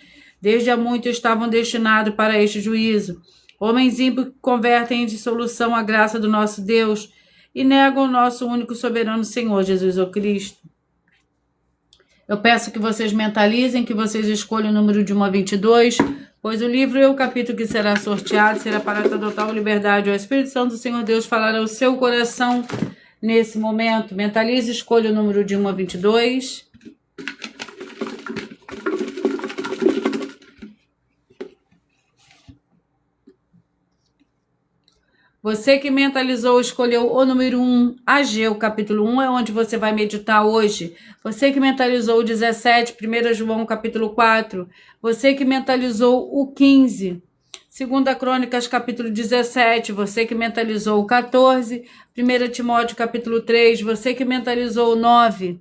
desde há muito estavam destinados para este juízo. Homens ímpios que convertem em dissolução a graça do nosso Deus e negam o nosso único soberano Senhor, Jesus o Cristo. Eu peço que vocês mentalizem, que vocês escolham o número de 1 a 22, pois o livro e o capítulo que será sorteado será para a total liberdade. O Espírito Santo do Senhor Deus falará ao seu coração nesse momento. Mentalize, escolha o número de 1 a 22. Você que mentalizou, escolheu o número 1, Ageu, capítulo 1, é onde você vai meditar hoje. Você que mentalizou o 17, 1 João, capítulo 4. Você que mentalizou o 15, 2 Crônicas, capítulo 17. Você que mentalizou o 14, 1 Timóteo, capítulo 3. Você que mentalizou o 9,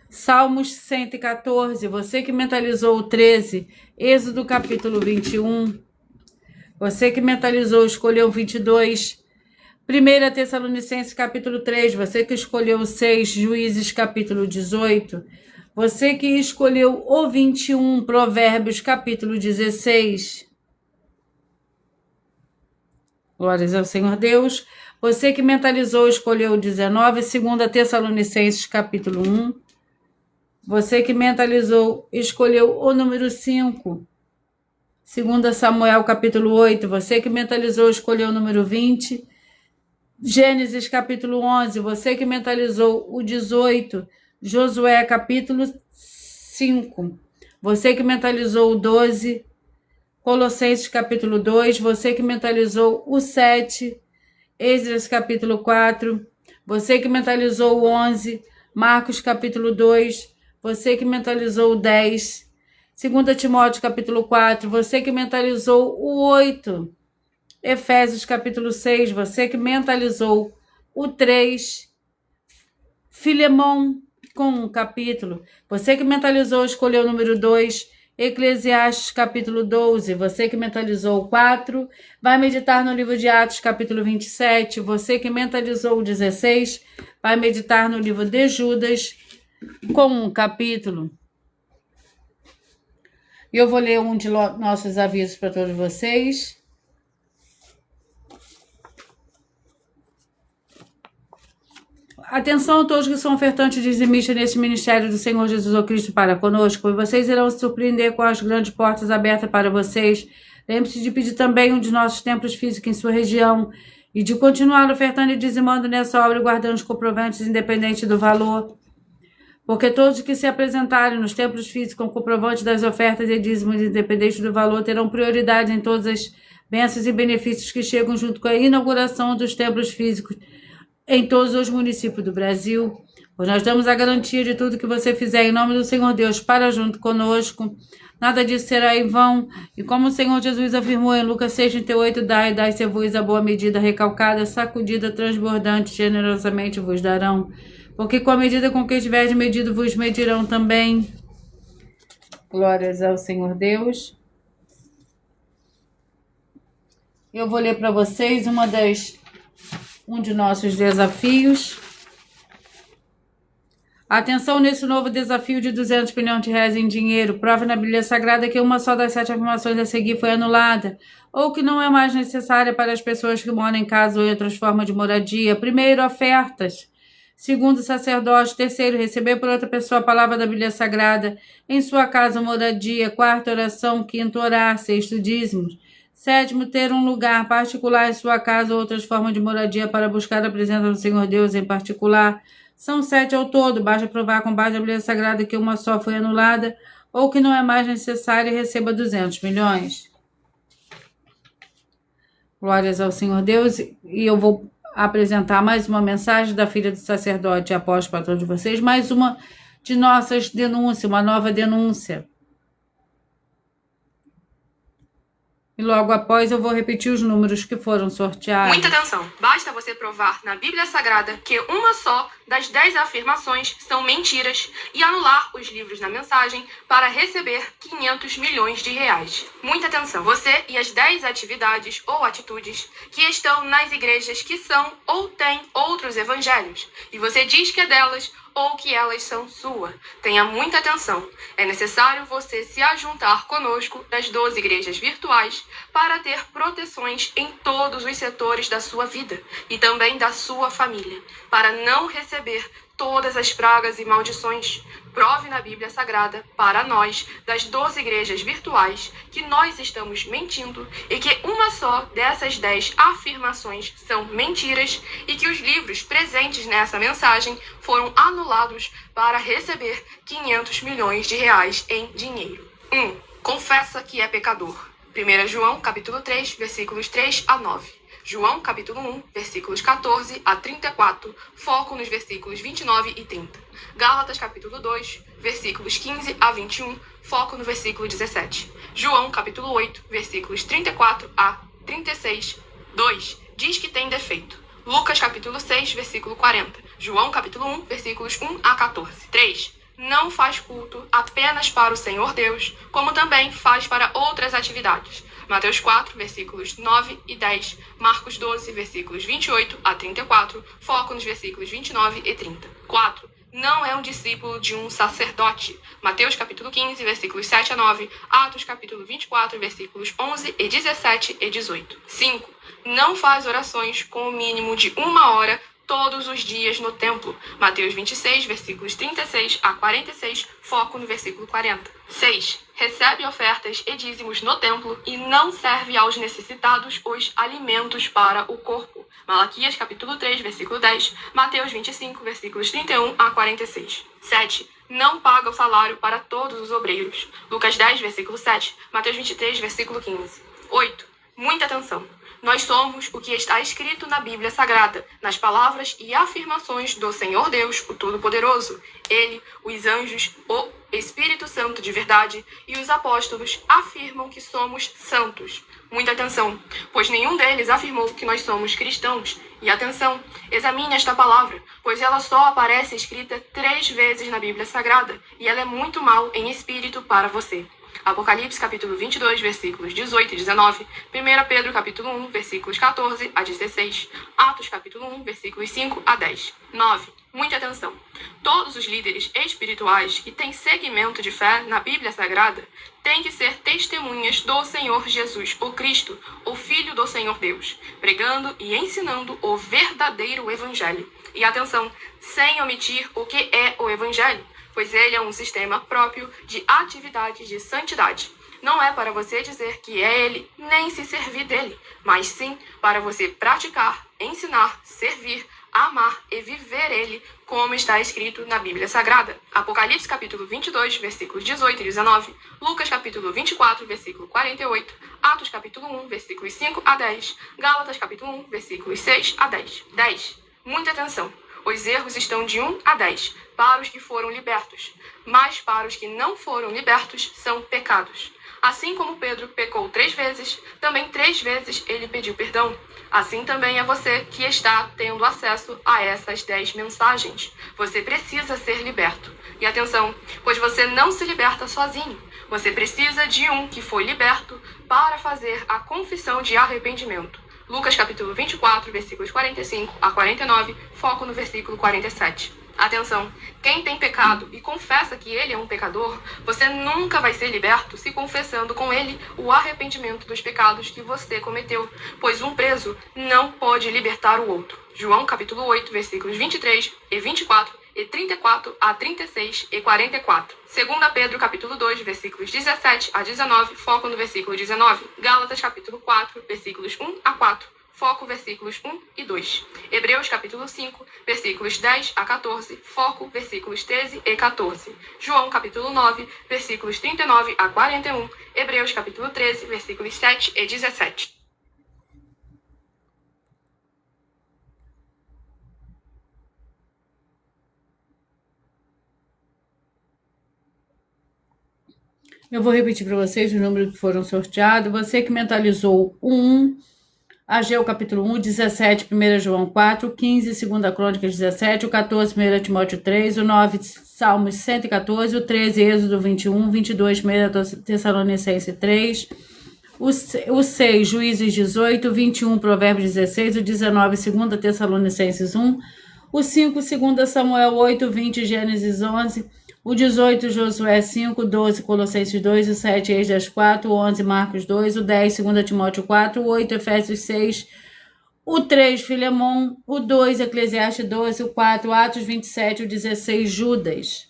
Salmos 114. Você que mentalizou o 13, Êxodo, capítulo 21. Você que mentalizou, escolheu 22, 1 Tessalonicenses capítulo 3, você que escolheu 6, Juízes capítulo 18, você que escolheu o 21, Provérbios capítulo 16. Glórias ao Senhor Deus. Você que mentalizou, escolheu 19, 2 Tessalonicenses capítulo 1. Você que mentalizou, escolheu o número 5, 2 Samuel capítulo 8, você que mentalizou, escolheu o número 20. Gênesis capítulo 11, você que mentalizou o 18. Josué capítulo 5, você que mentalizou o 12. Colossenses capítulo 2, você que mentalizou o 7. Esdras capítulo 4, você que mentalizou o 11. Marcos capítulo 2, você que mentalizou o 10. 2 Timóteo capítulo 4, você que mentalizou o 8. Efésios capítulo 6, você que mentalizou o 3. Filemão com um capítulo, você que mentalizou, escolheu o número 2. Eclesiastes capítulo 12, você que mentalizou o 4. Vai meditar no livro de Atos capítulo 27, você que mentalizou o 16. Vai meditar no livro de Judas com um capítulo. E eu vou ler um de nossos avisos para todos vocês. Atenção a todos que são ofertantes dizimistas neste ministério do Senhor Jesus o Cristo para conosco. E vocês irão se surpreender com as grandes portas abertas para vocês. Lembre-se de pedir também um de nossos templos físicos em sua região e de continuar ofertando e dizimando nessa obra e guardando os comprovantes independente do valor. Porque todos que se apresentarem nos templos físicos com comprovante das ofertas e dízimos independente do valor terão prioridade em todas as bênçãos e benefícios que chegam junto com a inauguração dos templos físicos em todos os municípios do Brasil. Pois nós damos a garantia de tudo que você fizer em nome do Senhor Deus para junto conosco. Nada disso será em vão. E como o Senhor Jesus afirmou em Lucas 6,38, dai-se-vos a boa medida, recalcada, sacudida, transbordante, generosamente vos darão. Porque com a medida com que estiverdes medido, vos medirão também. Glórias ao Senhor Deus. Eu vou ler para vocês um de nossos desafios. Atenção nesse novo desafio de 200 milhões de reais em dinheiro. Prova na Bíblia Sagrada que uma só das 7 afirmações a seguir foi anulada, ou que não é mais necessária para as pessoas que moram em casa ou em outras formas de moradia. Primeiro, ofertas. Segundo, sacerdote. Terceiro, receber por outra pessoa a palavra da Bíblia Sagrada em sua casa ou moradia. Quarto, oração. Quinto, orar. Sexto, dízimos. Sétimo, ter um lugar particular em sua casa ou outras formas de moradia para buscar a presença do Senhor Deus em particular. São 7 ao todo. Basta provar com base na Bíblia Sagrada que uma só foi anulada ou que não é mais necessária e receba 200 milhões. Glórias ao Senhor Deus. E eu vou apresentar mais uma mensagem da filha do sacerdote e apóstolo para todos vocês, mais uma de nossas denúncias, uma nova denúncia. E logo após eu vou repetir os números que foram sorteados. Muita atenção! Basta você provar na Bíblia Sagrada que uma só das 10 afirmações são mentiras e anular os livros na mensagem para receber 500 milhões de reais. Muita atenção! Você e as 10 atividades ou atitudes que estão nas igrejas que são ou têm outros evangelhos, e você diz que é delas ou que elas são sua. Tenha muita atenção. É necessário você se ajuntar conosco das 12 igrejas virtuais para ter proteções em todos os setores da sua vida e também da sua família, para não receber todas as pragas e maldições. Prove na Bíblia Sagrada, para nós, das 12 igrejas virtuais, que nós estamos mentindo e que uma só dessas 10 afirmações são mentiras e que os livros presentes nessa mensagem foram anulados para receber 500 milhões de reais em dinheiro. 1. Confessa que é pecador. 1 João, capítulo 3, versículos 3 a 9. João, capítulo 1, versículos 14 a 34, foco nos versículos 29 e 30. Gálatas, capítulo 2, versículos 15 a 21, foco no versículo 17. João, capítulo 8, versículos 34 a 36. 2. Diz que tem defeito. Lucas, capítulo 6, versículo 40. João, capítulo 1, versículos 1 a 14. 3. Não faz culto apenas para o Senhor Deus, como também faz para outras atividades. Mateus 4, versículos 9 e 10, Marcos 12, versículos 28 a 34, foco nos versículos 29 e 30. 4. Não é um discípulo de um sacerdote. Mateus capítulo 15, versículos 7 a 9, Atos capítulo 24, versículos 11 e 17 e 18. 5. Não faz orações com o mínimo de 1 hora todos os dias no templo. Mateus 26, versículos 36 a 46, foco no versículo 40. 6. Recebe ofertas e dízimos no templo e não serve aos necessitados os alimentos para o corpo. Malaquias capítulo 3, versículo 10, Mateus 25, versículos 31 a 46. 7. Não paga o salário para todos os obreiros. Lucas 10, versículo 7, Mateus 23, versículo 15. 8. Muita atenção. Nós somos o que está escrito na Bíblia Sagrada, nas palavras e afirmações do Senhor Deus, o Todo-Poderoso. Ele, os anjos, o Espírito Santo de verdade e os apóstolos afirmam que somos santos. Muita atenção, pois nenhum deles afirmou que nós somos cristãos. E atenção, examine esta palavra, pois ela só aparece escrita 3 vezes na Bíblia Sagrada e ela é muito mal em espírito para você. Apocalipse capítulo 22, versículos 18 e 19, 1 Pedro capítulo 1, versículos 14 a 16, Atos capítulo 1, versículos 5 a 10. 9. Muita atenção. Todos os líderes espirituais que têm segmento de fé na Bíblia Sagrada têm que ser testemunhas do Senhor Jesus, o Cristo, o Filho do Senhor Deus, pregando e ensinando o verdadeiro Evangelho. E atenção, sem omitir o que é o Evangelho, pois ele é um sistema próprio de atividade de santidade. Não é para você dizer que é ele, nem se servir dele, mas sim para você praticar, ensinar, servir, amar e viver ele, como está escrito na Bíblia Sagrada. Apocalipse capítulo 22, versículos 18 e 19, Lucas capítulo 24, versículo 48, Atos capítulo 1, versículos 5 a 10, Gálatas capítulo 1, versículos 6 a 10. 10. Muita atenção. Os erros estão de 1 a 10, para os que foram libertos, mas para os que não foram libertos são pecados. Assim como Pedro pecou 3 vezes, também 3 vezes ele pediu perdão. Assim também é você que está tendo acesso a essas 10 mensagens. Você precisa ser liberto. E atenção, pois você não se liberta sozinho. Você precisa de um que foi liberto para fazer a confissão de arrependimento. Lucas capítulo 24, versículos 45 a 49, foco no versículo 47. Atenção, quem tem pecado e confessa que ele é um pecador, você nunca vai ser liberto se confessando com ele o arrependimento dos pecados que você cometeu, pois um preso não pode libertar o outro. João capítulo 8, versículos 23 e 24 e 34 a 36 e 44. 2 Pedro capítulo 2, versículos 17 a 19, foco no versículo 19. Gálatas capítulo 4, versículos 1 a 4. Foco versículos 1 e 2. Hebreus capítulo 5, versículos 10 a 14, foco versículos 13 e 14. João capítulo 9, versículos 39 a 41. Hebreus capítulo 13, versículos 7 e 17. Eu vou repetir para vocês os números que foram sorteados. Você que mentalizou o 1, Ageu capítulo 1, 17, 1 João 4, 15, 2 Crônicas 17, o 14, 1 Timóteo 3, o 9, Salmos 114, o 13, Êxodo 21, 22, 1 Tessalonicenses 3, o 6, Juízes 18, 21, Provérbios 16, o 19, 2 Tessalonicenses 1, O 5, 2 Samuel 8, 20, Gênesis 11. O 18, Josué 5, 12, Colossenses 2, o 7, Esdras 4, o 11, Marcos 2, o 10, 2 Timóteo 4, o 8, Efésios 6, o 3, Filemon, o 2, Eclesiastes 12, o 4, Atos 27, o 16, Judas.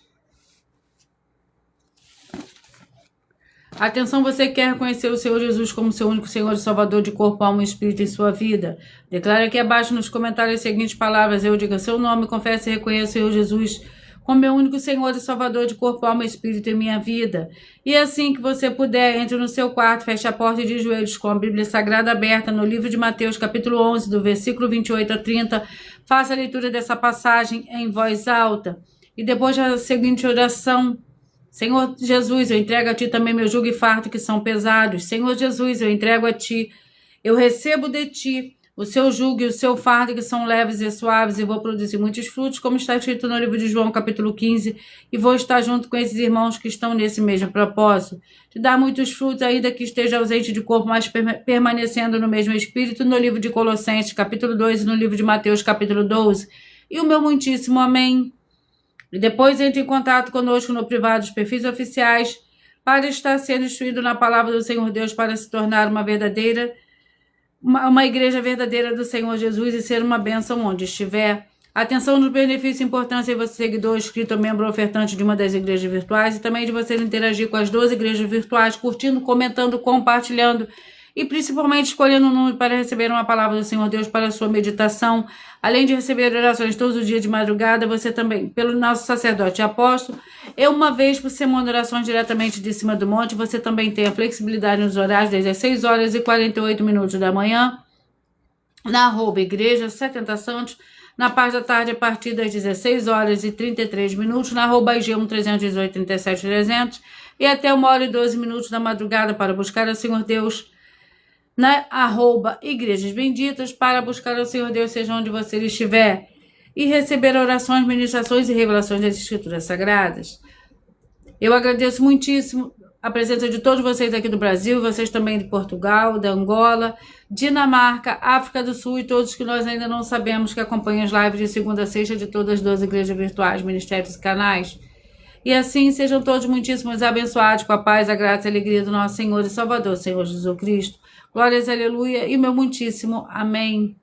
Atenção, você quer conhecer o Senhor Jesus como seu único Senhor e Salvador de corpo, alma e espírito em sua vida? Declare aqui abaixo nos comentários as seguintes palavras. Eu diga seu nome, confesse e reconheça o Senhor Jesus como meu único Senhor e Salvador de corpo, alma e espírito em minha vida. E assim que você puder, entre no seu quarto, feche a porta de joelhos com a Bíblia Sagrada aberta no livro de Mateus, capítulo 11, do versículo 28 a 30. Faça a leitura dessa passagem em voz alta. E depois a seguinte oração. Senhor Jesus, eu entrego a Ti também meu jugo e fardo que são pesados. Senhor Jesus, eu entrego a Ti. Eu recebo de Ti o seu jugo e o seu fardo que são leves e suaves, e vou produzir muitos frutos, como está escrito no livro de João, capítulo 15, e vou estar junto com esses irmãos que estão nesse mesmo propósito, de dar muitos frutos, ainda que esteja ausente de corpo, mas permanecendo no mesmo espírito, no livro de Colossenses, capítulo 2, e no livro de Mateus, capítulo 12. E o meu muitíssimo amém. E depois entre em contato conosco no privado dos perfis oficiais, para estar sendo instruído na palavra do Senhor Deus, para se tornar uma igreja verdadeira do Senhor Jesus e ser uma bênção onde estiver. Atenção nos benefícios e importância de você, seguidor, inscrito ou membro ofertante de uma das igrejas virtuais, e também de você interagir com as 12 igrejas virtuais, curtindo, comentando, compartilhando e principalmente escolhendo um número para receber uma palavra do Senhor Deus para a sua meditação. Além de receber orações todos os dias de madrugada, você também, pelo nosso sacerdote e apóstolo, uma vez por semana, orações diretamente de cima do monte. Você também tem a flexibilidade nos horários desde as 6 horas e 48 minutos da manhã, na @igreja 70 Santos, na parte da tarde a partir das 16 horas e 33 minutos, na @IG1 318 37 300 e até 1 hora e 12 minutos da madrugada para buscar o Senhor Deus, na @Igrejas Benditas, para buscar o Senhor Deus, seja onde você estiver, e receber orações, ministrações e revelações das Escrituras Sagradas. Eu agradeço muitíssimo a presença de todos vocês aqui do Brasil, vocês também de Portugal, da Angola, Dinamarca, África do Sul e todos que nós ainda não sabemos que acompanham as lives de segunda a sexta de todas as 12 igrejas virtuais, ministérios e canais. E assim sejam todos muitíssimos abençoados com a paz, a graça e a alegria do nosso Senhor e Salvador, Senhor Jesus Cristo. Glórias, aleluia, e meu muitíssimo amém.